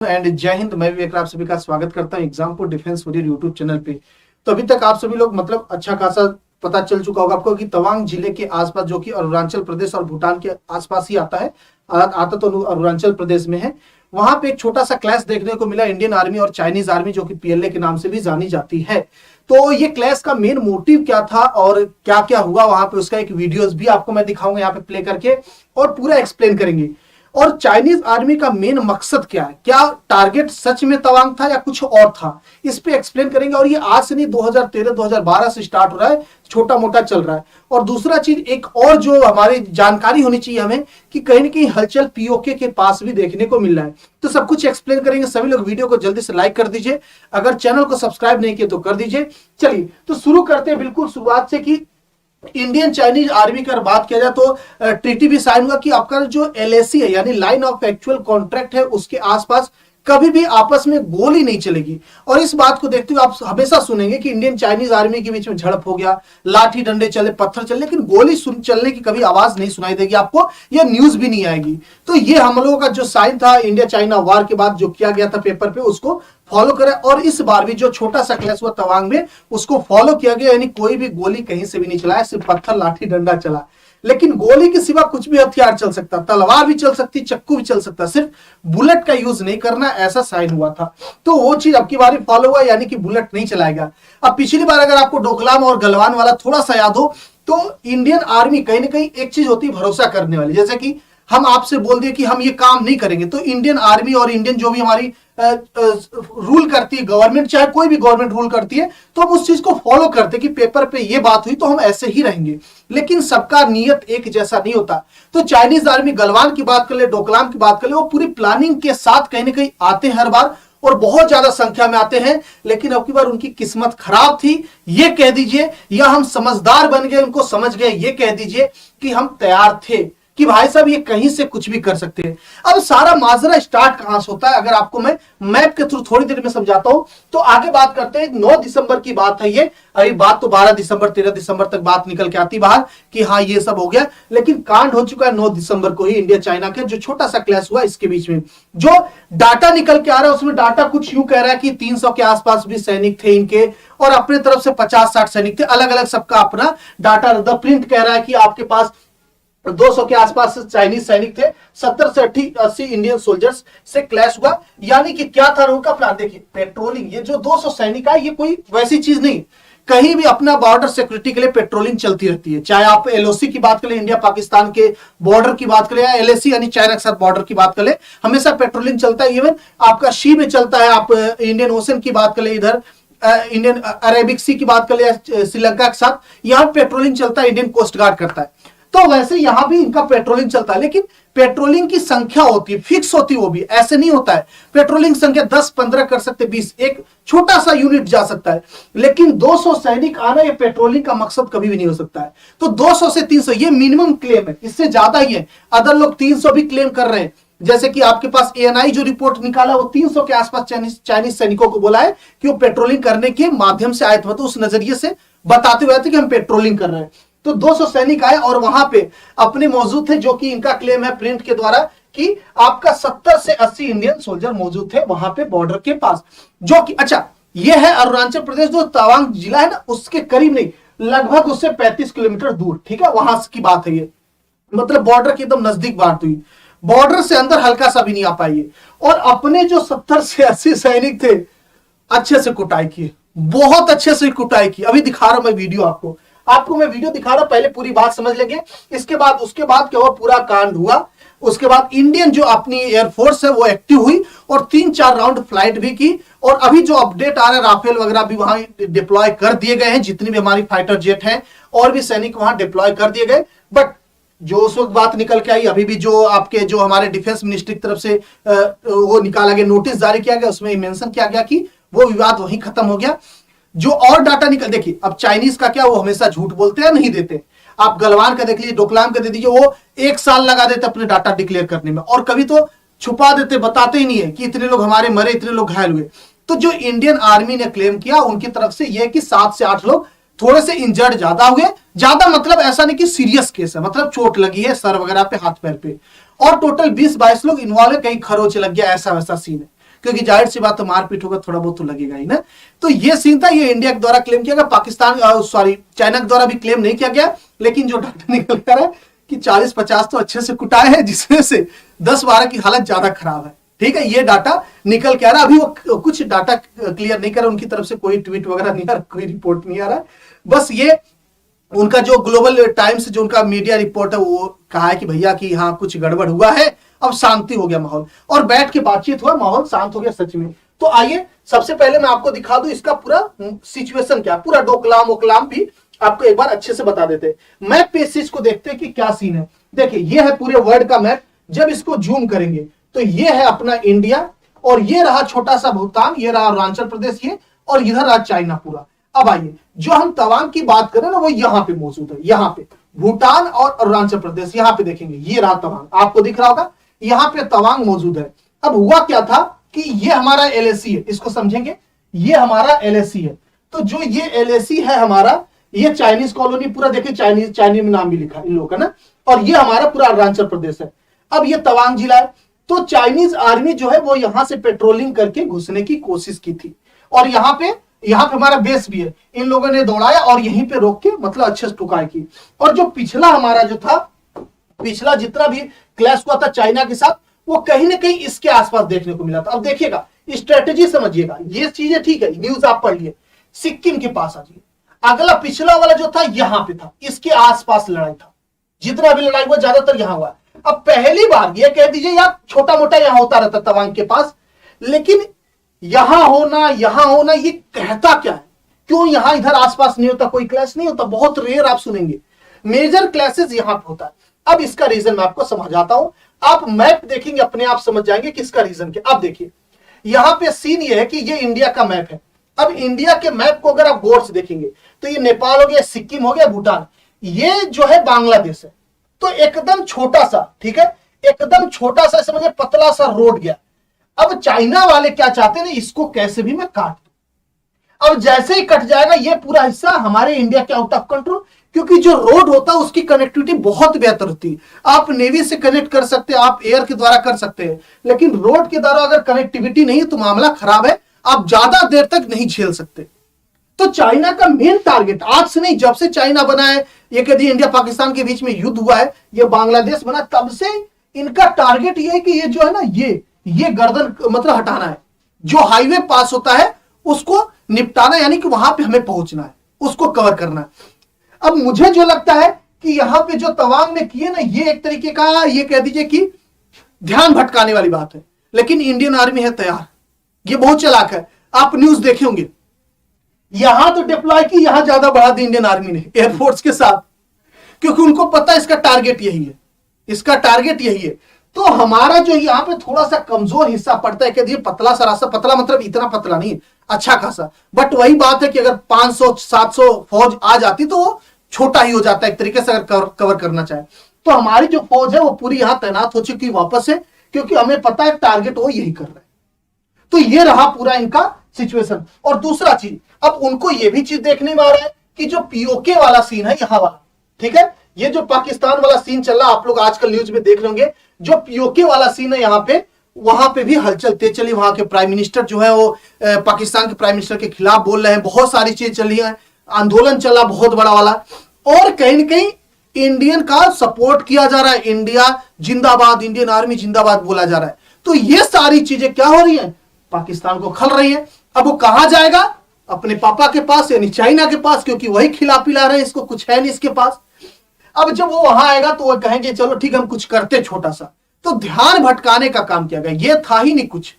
And जय हिंद। मैं विवेक आप सभी का स्वागत करता हूं exam for defence warrior YouTube channel पे। तो अभी तक आप सभी लोग मतलब अच्छा खासा पता चल चुका होगा आपको कि तवांग जिले के आसपास, जो कि अरुणाचल प्रदेश और भूटान के आसपास ही आता है, आता तो अरुणाचल प्रदेश में है, वहां पे एक छोटा सा क्लैश देखने को मिला इंडियन आर्मी और चाइनीज आर्मी, जो कि पीएलए के नाम से भी जानी जाती है। तो ये क्लैश का मेन मोटिव क्या था और क्या क्या हुआ वहां पे, उसका एक वीडियोस भी आपको मैं दिखाऊंगा यहाँ पे प्ले करके और पूरा एक्सप्लेन करेंगे। और चाइनीज आर्मी का मेन मकसद क्या है, क्या टारगेट सच में तवांग था या कुछ और था, इस पे एक्सप्लेन करेंगे। और ये आज से नहीं, 2013-2012 से स्टार्ट हो रहा है, छोटा मोटा चल रहा है। और दूसरा चीज एक और जो हमारी जानकारी होनी चाहिए हमें, कि कहीं ना कहीं हलचल पीओके के पास भी देखने को मिल रहा है। तो सब कुछ एक्सप्लेन करेंगे। सभी लोग वीडियो को जल्दी से लाइक कर दीजिए, अगर चैनल को सब्सक्राइब नहीं किया तो कर दीजिए। चलिए तो शुरू करते हैं बिल्कुल शुरुआत से कि इंडियन चाइनीज आर्मी की अगर बात किया जाए तो ट्रीटी भी साइन हुआ कि आपका जो एलएसी है यानी लाइन ऑफ एक्चुअल कॉन्ट्रैक्ट है, उसके आसपास कभी भी आपस में गोली नहीं चलेगी। और इस बात को देखते हुए आप हमेशा सुनेंगे कि इंडियन चाइनीज आर्मी के बीच में झड़प हो गया, लाठी डंडे चले, पत्थर चले, लेकिन गोली चलने की कभी आवाज नहीं सुनाई देगी आपको, यह न्यूज भी नहीं आएगी। तो ये हम लोगों का जो साइन था इंडिया चाइना वार के बाद जो किया गया था पेपर पे, उसको फॉलो करें। और इस बार भी जो छोटा सा क्लैश हुआ तवांग में, उसको फॉलो किया गया, यानी कोई भी गोली कहीं से भी नहीं चलाया, सिर्फ पत्थर लाठी डंडा चला। लेकिन गोली के सिवा कुछ भी हथियार चल सकता, तलवार भी चल सकती, चक्कू भी चल सकता, सिर्फ बुलेट का यूज नहीं करना, ऐसा साइन हुआ था। तो वो चीज अब की बार फॉलो हुआ, यानी कि बुलेट नहीं चलाएगा। अब पिछली बार अगर आपको डोकलाम और गलवान वाला थोड़ा सा याद हो, तो इंडियन आर्मी कहीं ना कहीं एक चीज होती है भरोसा करने वाली। जैसे कि हम आपसे बोल दिए कि हम ये काम नहीं करेंगे, तो इंडियन आर्मी और इंडियन जो भी हमारी रूल करती है गवर्नमेंट, चाहे कोई भी गवर्नमेंट रूल करती है, तो हम उस चीज को फॉलो करते कि पेपर पे ये बात हुई तो हम ऐसे ही रहेंगे। लेकिन सबका नियत एक जैसा नहीं होता। तो चाइनीज आर्मी गलवान की बात कर ले, डोकलाम की बात कर ले, वो पूरी प्लानिंग के साथ कहीं ना कहीं आते हैं हर बार, और बहुत ज्यादा संख्या में आते हैं। लेकिन अब की बार उनकी किस्मत खराब थी, ये कह दीजिए, या हम समझदार बन गए, उनको समझ गए, ये कह दीजिए कि हम तैयार थे कि भाई साहब ये कहीं से कुछ भी कर सकते हैं। अब सारा माजरा स्टार्ट कहां से होता है, अगर आपको मैं मैप के थ्रू थोड़ी देर में समझाता हूं। तो आगे बात करते हैं, 9 दिसंबर की बात है ये। अभी बात तो 12 दिसंबर 13 दिसंबर तक बात निकल के आती बाहर कि हाँ ये सब हो गया, लेकिन कांड हो चुका है 9 दिसंबर को ही इंडिया चाइना के जो छोटा सा क्लैश हुआ इसके बीच में। जो डाटा निकल के आ रहा है उसमें डाटा कुछ यूं कह रहा है कि 300 के आसपास भी सैनिक थे इनके, और अपने तरफ से 50-60 सैनिक थे, अलग अलग सबका अपना डाटा। द प्रिंट कह रहा है कि आपके पास 200 के आसपास चाइनीज सैनिक थे, 70 से 80 इंडियन सोल्जर्स से क्लैश हुआ। यानी कि क्या था उनका प्लान, देखिए पेट्रोलिंग, ये जो 200 सैनिक है ये कोई वैसी चीज नहीं, कहीं भी अपना बॉर्डर सिक्योरिटी के लिए पेट्रोलिंग चलती रहती है। चाहे आप एलओसी की बात करें, इंडिया पाकिस्तान के बॉर्डर की बात करें, या एलएसी यानी चाइना के साथ बॉर्डर की बात करें, हमेशा पेट्रोलिंग चलता है। इवन आपका सी में चलता है, आप इंडियन ओशन की बात करें, इधर इंडियन अरेबिक सी की बात करें श्रीलंका के साथ, यहां पेट्रोलिंग चलता है, इंडियन कोस्ट गार्ड करता है। तो वैसे यहां भी इनका पेट्रोलिंग चलता है, लेकिन पेट्रोलिंग की संख्या होती है, फिक्स होती है, वो भी ऐसे नहीं होता है। पेट्रोलिंग संख्या 10-15 कर सकते, 20, एक छोटा सा यूनिट जा सकता है। लेकिन 200 सैनिक आना ये पेट्रोलिंग का मकसद कभी भी नहीं हो सकता है। तो 200 से 300 ये मिनिमम क्लेम है, इससे ज्यादा ही है। अदर लोग 300 भी क्लेम कर रहे हैं। जैसे कि आपके पास एएनआई जो रिपोर्ट निकाला, वो 300 के आसपास चाइनीज सैनिकों को बोला है कि वो पेट्रोलिंग करने के माध्यम से आए थे, तो उस नजरिए से बताते हुए थे कि हम पेट्रोलिंग कर रहे हैं। तो 200 सैनिक आए और वहां पे अपने मौजूद थे, जो कि इनका क्लेम है प्रिंट के द्वारा कि आपका 70 से 80 इंडियन सोल्जर मौजूद थे वहां पे बॉर्डर के पास। जो कि अच्छा ये है अरुणाचल प्रदेश, जो तवांग जिला है ना उसके करीब नहीं, लगभग उससे 35 किलोमीटर दूर, ठीक है, वहां की बात है ये। मतलब बॉर्डर की एकदम नजदीक बात हुई, बॉर्डर से अंदर हल्का सा भी नहीं आ पाई। और अपने जो 70 से 80 सैनिक थे अच्छे से कुटाई किए, बहुत अच्छे से कुटाई की। अभी दिखा रहा हूं मैं वीडियो, आपको मैं वीडियो दिखा रहा हूं, पहले पूरी बात समझ लेंगे। उसके बाद क्या हुआ, पूरा कांड हुआ। उसके बाद इंडियन जो अपनी एयरफोर्स है वो एक्टिव हुई और 3-4 राउंड फ्लाइट भी की। और अभी जो अपडेट आ रहा है, राफेल वगैरह भी वहां डिप्लॉय कर दिए गए हैं, जितनी भी हमारी फाइटर जेट हैं, और भी सैनिक वहां डिप्लॉय कर दिए गए। बट जो उस वक्त बात निकल के आई, अभी भी जो आपके जो हमारे डिफेंस मिनिस्ट्री की तरफ से वो निकाला गया, नोटिस जारी किया गया, उसमें मेंशन किया गया कि वो विवाद वहीं खत्म हो गया। जो और डाटा निकल, देखिए अब चाइनीज का क्या, वो हमेशा झूठ बोलते हैं, नहीं देते। आप गलवान का देख लीजिए, डोकलाम का दे दीजिए, वो 1 साल लगा देते अपने डाटा डिक्लेयर करने में, और कभी तो छुपा देते, बताते ही नहीं है कि इतने लोग हमारे मरे, इतने लोग घायल हुए। तो जो इंडियन आर्मी ने क्लेम किया उनकी तरफ से यह कि 7 से 8 लोग थोड़े से इंजर्ड ज्यादा हुए। ज्यादा मतलब ऐसा नहीं कि सीरियस केस है, मतलब चोट लगी है सर वगैरह पे, हाथ पैर पे, और टोटल 20-22 लोग इन्वॉल्व है, कहीं खरोच लग गया, ऐसा वैसा सीन है। क्योंकि जाहिर सी बात, तो मारपीट होगा, थोड़ा बहुत तो लगेगा ही ना। तो ये सीन था, ये इंडिया के द्वारा क्लेम किया गया, पाकिस्तान सॉरी चाइना के द्वारा भी क्लेम नहीं किया गया, लेकिन जो डाटा निकल कर है कि 40-50 तो अच्छे से कुटाए हैं, जिसमें से 10-12 की हालत ज्यादा खराब है। ठीक है, ये डाटा निकल के आ रहा है। अभी वो कुछ डाटा क्लियर नहीं कर रहा, उनकी तरफ से कोई ट्वीट वगैरह नहीं आ रहा, कोई रिपोर्ट नहीं आ रहा है। बस ये उनका जो ग्लोबल टाइम्स जो उनका मीडिया रिपोर्ट है, वो कहा है कि भैया कि हाँ कुछ गड़बड़ हुआ है, अब शांति हो गया माहौल, और बैठ के बातचीत हुआ, माहौल शांत हो गया सच में। तो आइए सबसे पहले मैं आपको दिखा दूं इसका पूरा सिचुएशन क्या, पूरा डोकलाम ओकलाम भी आपको एक बार अच्छे से बता देते हैं। मैप पे इस चीज को देखते हैं कि क्या सीन है। देखिए ये है पूरे वर्ल्ड का मैप, जब इसको जूम करेंगे तो ये है अपना इंडिया, और ये रहा छोटा सा भूटान, ये रहा अरुणाचल प्रदेश, ये और इधर रहा चाइना पूरा। अब आइए जो हम तवांग की बात करें ना, वो यहाँ पे मौजूद है, यहाँ पे भूटान और अरुणाचल प्रदेश, यहाँ पे देखेंगे ये रहा तवांग, आपको दिख रहा होगा यहाँ पे तवांग मौजूद है। अब हुआ क्या था कि ये हमारा एलएसी है, इसको समझेंगे, ये हमारा एलएसी है। तो जो ये एलएसी है हमारा, ये चाइनीज कॉलोनी पूरा, देखिए चाइनीज में नाम भी लिखा इन लोगों का ना, और ये हमारा पूरा अरुणाचल प्रदेश है। अब ये तवांग जिला है, तो चाइनीज आर्मी जो है वो यहां से पेट्रोलिंग करके घुसने की कोशिश की थी, और यहाँ पे हमारा बेस भी है, इन लोगों ने दौड़ाया और यहीं पे रोक के मतलब अच्छे से टुकाई की। और जो पिछला हमारा जो था, पिछला जितना भी क्लैश हुआ था चाइना के साथ, वो कहीं ना कहीं इसके आसपास देखने को मिला था। अब देखिएगा, स्ट्रेटेजी समझिएगा, ये चीजें ठीक है, न्यूज आप पढ़ लिए, सिक्किम के पास आ जाइए, अगला पिछला वाला जो था यहां पे था, इसके आसपास लड़ाई था, जितना भी लड़ाई हुआ ज्यादातर यहां हुआ। अब पहली बार ये कह दीजिए यार छोटा मोटा यहां होता रहता तवांग के पास, लेकिन यहां होना ये कहता क्या है, क्यों यहां इधर आसपास नहीं होता, कोई क्लैश नहीं होता, बहुत रेयर आप सुनेंगे, मेजर क्लैशेस यहां पे होता है। अब इसका रीजन मैं आपको समझाता हूं, आप मैप देखेंगे अपने आप समझ जाएंगे कि इसका रीजन क्या। अब देखिए यहां पे सीन ये है कि ये इंडिया का मैप है। अब इंडिया के मैप को अगर आप गौर से देखेंगे तो ये नेपाल हो गया, सिक्किम हो गया, भूटान, ये जो है बांग्लादेश है। तो एकदम छोटा सा, ठीक है, एकदम छोटा सा समझे पतला सा रोड गया। अब चाइना वाले क्या चाहते हैं, इसको कैसे भी मैं काट दूं। अब जैसे ही कट जाएगा ये पूरा हिस्सा हमारे इंडिया के आउट ऑफ कंट्रोल, क्योंकि जो रोड होता है उसकी कनेक्टिविटी बहुत बेहतर होती है। आप नेवी से कनेक्ट कर सकते हैं, आप एयर के द्वारा कर सकते हैं, लेकिन रोड के द्वारा अगर कनेक्टिविटी नहीं है तो मामला खराब है, आप ज्यादा देर तक नहीं झेल सकते। तो चाइना का मेन टारगेट आज से नहीं, जब से चाइना बना है, ये कभी इंडिया पाकिस्तान के बीच में युद्ध हुआ है, ये बांग्लादेश बना, तब से इनका टारगेट ये है कि ये जो है ना, ये गर्दन मतलब हटाना है, जो हाईवे पास होता है उसको निपटाना, यानी कि वहां पे हमें पहुंचना है, उसको कवर करना है। अब मुझे जो लगता है कि यहां पे जो तवांग में किए ना, ये एक तरीके का ये कह दीजिए कि ध्यान भटकाने वाली बात है, लेकिन इंडियन आर्मी है तैयार, ये बहुत चालाक है। आप न्यूज देखे होंगे, यहां तो डिप्लॉय की, यहां ज्यादा बढ़ा दी इंडियन आर्मी ने एयरफोर्स के साथ, क्योंकि उनको पता है इसका टारगेट यही है, इसका टारगेट यही है। तो हमारा जो यहां पे थोड़ा सा कमजोर हिस्सा पड़ता है, कह दिए पतला सा रास्ता, पतला मतलब इतना पतला नहीं, अच्छा खासा, बट वही बात है कि अगर 500-700 फौज आ जाती तो वो छोटा ही हो जाता है एक तरीके से, अगर कवर करना चाहे। तो हमारी जो फौज है वो पूरी यहां तैनात हो चुकी वापस है, क्योंकि हमें पता है टारगेट वो यही कर रहा है। तो ये रहा पूरा इनका सिचुएशन। और दूसरा चीज, अब उनको ये भी चीज देखने में आ रहा है कि जो पीओके वाला सीन है यहां वाला, ठीक है, ये जो पाकिस्तान वाला सीन चल रहा है, आप लोग आजकल न्यूज में देख रहे होंगे, जो पीओके वाला सीन है यहाँ पे, वहां पे भी हलचल तेज चली। वहां के प्राइम मिनिस्टर जो है वो पाकिस्तान के प्राइम मिनिस्टर के खिलाफ बोल रहे हैं, बहुत सारी चीज चली है, आंदोलन चला बहुत बड़ा वाला, और कहीं ना कहीं इंडियन का सपोर्ट किया जा रहा है, इंडिया जिंदाबाद, इंडियन आर्मी जिंदाबाद बोला जा रहा है। तो ये सारी चीजें क्या हो रही है, पाकिस्तान को खल रही है। अब वो कहां जाएगा, अपने पापा के पास यानी चाइना के पास, क्योंकि वही खिला पिला रहे हैं, इसको कुछ है नहीं इसके पास। अब जब वो वहां आएगा तो वो कहेंगे चलो ठीक है हम कुछ करते छोटा सा, तो ध्यान भटकाने का काम किया गया। ये था ही नहीं कुछ,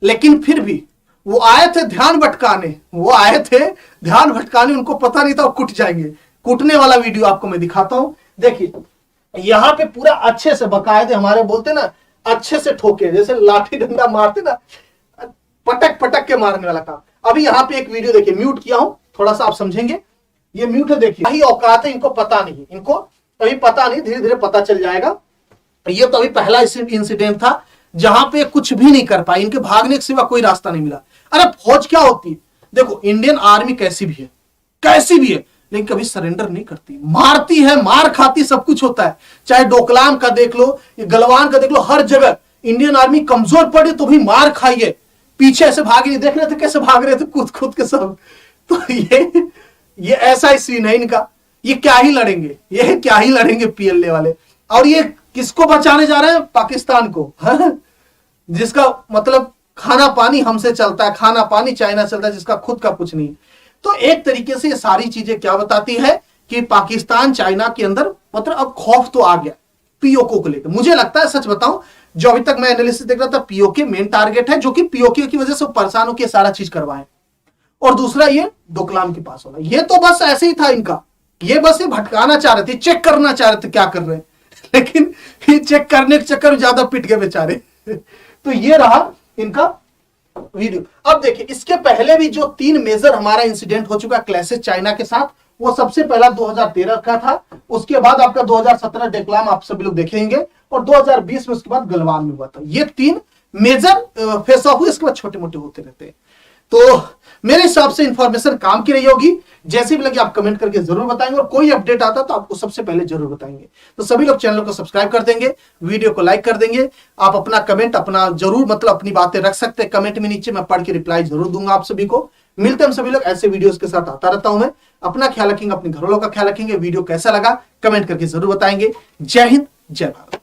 लेकिन फिर भी वो आए थे ध्यान भटकाने, वो आए थे ध्यान भटकाने, उनको पता नहीं था वो कुट जाएंगे। कुटने वाला वीडियो आपको मैं दिखाता हूं, देखिए यहां पे पूरा अच्छे से बकायदे, हमारे बोलते ना अच्छे से ठोके, जैसे लाठी डंडा मारते ना, पटक पटक के मारने वाला काम। अभी यहाँ पे एक वीडियो देखिए, म्यूट किया हूं, थोड़ा सा आप समझेंगे, ये म्यूट है, देखिए यही औकात है, इनको पता नहीं, इनको अभी पता नहीं, धीरे धीरे पता चल जाएगा। ये तो अभी पहला इंसिडेंट था जहां पे कुछ भी नहीं कर पाए, इनके भागने के सिवा कोई रास्ता नहीं मिला। अरे फौज क्या होती है, देखो इंडियन आर्मी कैसी भी है, कैसी भी है, लेकिन कभी सरेंडर नहीं करती, मारती है, मार खाती, सब कुछ होता है। चाहे डोकलाम का देख लो, गलवान का देख लो, हर जगह इंडियन आर्मी कमजोर पड़ी तो भी मार खाइए, पीछे से भागे, देख रहे थे कैसे भाग रहे थे कूद कूद के सब। तो ये ऐसा ही सीन है इनका। ये क्या ही लड़ेंगे, ये क्या ही लड़ेंगे पीएलए वाले। और ये किसको बचाने जा रहे हैं? पाकिस्तान को, जिसका मतलब खाना पानी हमसे चलता है, खाना पानी चाइना चलता है, जिसका खुद का कुछ नहीं। तो एक तरीके से ये सारी चीजें क्या बताती है कि पाकिस्तान चाइना के अंदर मतलब अब खौफ तो आ गया पीओके को लेकर। मुझे लगता है, सच बताऊं, जो अभी तक मैं एनालिसिस देख रहा था, पीओके मेन टारगेट है, जो कि पीओके की वजह से परेशान होकर सारा चीज करवाए। और दूसरा ये डोकलाम के पास होना, ये तो बस ऐसे ही था इनका, ये बस ये भटकाना चाह रहे थे, चेक करना चाह रहे थे क्या कर रहे हैं, लेकिन ये चेक करने के चक्कर में ज्यादा पिट गए बेचारे। तो ये रहा इनका वीडियो। अब देखिए, इसके पहले भी जो 3 मेजर हमारा इंसिडेंट हो चुका क्लैशेस चाइना के साथ, वो सबसे पहला 2013 का था, उसके बाद आपका 2017 डोकलाम आप सभी लोग देखेंगे, और 2020 में उसके बाद गलवान में हुआ था। ये 3 मेजर फेस ऑफ हुए, इसके बाद छोटे मोटे होते रहते हैं। तो मेरे हिसाब से इंफॉर्मेशन काम की रही होगी। जैसे भी लगे आप कमेंट करके जरूर बताएंगे, और कोई अपडेट आता तो आपको सबसे पहले जरूर बताएंगे। तो सभी लोग चैनल को सब्सक्राइब कर देंगे, वीडियो को लाइक कर देंगे। आप अपना कमेंट अपना जरूर मतलब अपनी बातें रख सकते हैं कमेंट में नीचे, मैं पढ़ के रिप्लाई जरूर दूंगा आप सभी को। मिलते हैं हम सभी लोग ऐसे वीडियोस के साथ, आता रहता हूं मैं। अपना ख्याल रखेंगे, अपने घर वालों का ख्याल रखेंगे। वीडियो कैसा लगा कमेंट करके जरूर बताएंगे। जय हिंद, जय भारत।